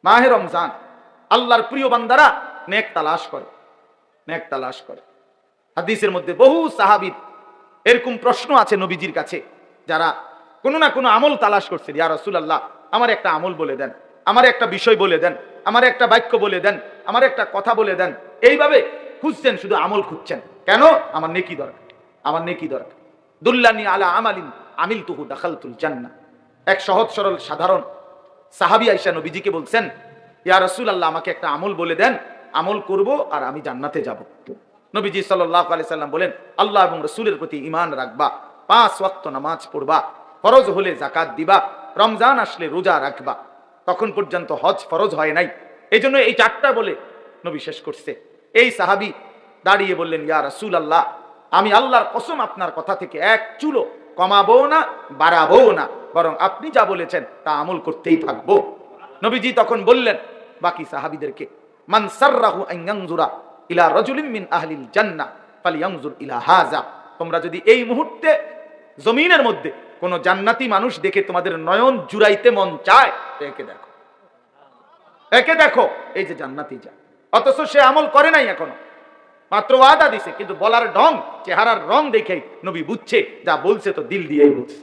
মাহে রমজান, আল্লাহর প্রিয় বান্দারা নেক তালাশ করে, নেক তালাশ করে। হাদিসের মধ্যে বহু সাহাবীর এরকম প্রশ্ন আছে নবীজির কাছে, যারা কোনো না কোনো আমল তালাশ করছে। ইয়া রাসূলুল্লাহ, আমার একটা আমল বলে দেন, আমার একটা বিষয় বলে দেন, আমার একটা বাক্য বলে দেন, আমার একটা কথা বলে দেন। এইভাবে খুঁজছেন, শুধু আমল খুঁজছেন। কেন? আমার নেকি দরকার, আমার নেকি দরকার। দুল্লানি আলা আমালিন আমিলতুহু দাখালতুল জান্নাহ। এক সহজ সরল সাধারণ সাহাবী আয়েশা নবীজিকে বলছেন, ইয়া রাসূলুল্লাহ, আমাকে একটা আমল বলে দেন, আমল করব আর আমি জান্নাতে যাব। নবীজি সাল্লাল্লাহু আলাইহি সাল্লাম বলেন, আল্লাহ এবং রাসূলের প্রতি ঈমান রাখবা, 5 ওয়াক্ত নামাজ পড়বা, ফরজ হলে যাকাত দিবা, রমজান আসলে রোজা রাখবা। তখন পর্যন্ত হজ ফরজ হয় নাই, এজন্য এই 4টা বলে নবী শেষ করছে। এই সাহাবী দাঁড়িয়ে বললেন, ইয়া রাসূলুল্লাহ, আমি আল্লাহর কসম আপনার কথা থেকে এক চুলো কমাবো না, বাড়াবো না, বরং আপনি যা বলেছেন তা আমল করতেই থাকবো। নবীজি তখন বললেন বাকি সাহাবীদেরকে, মান সাররাহু আন ইয়ানজুরা ইলা রাজুলিন মিন আহলিল জান্নাহ ফালইয়ানজুর ইলা হাযা। তোমরা যদি এই মুহূর্তে জমিনের মধ্যে কোন জান্নাতি মানুষ দেখে তোমাদের নয়ন জুড়াইতে মন চায়, একে দেখো, একে দেখো, এই যে জান্নাতি যা। অথচ সে আমল করে নাই এখনো, মাত্র ওয়াদা দিছে, কিন্তু বলার ঢং, চেহারার রং দেখেই নবী বুঝছে যা বলছে তো দিল দিয়েই বলছে।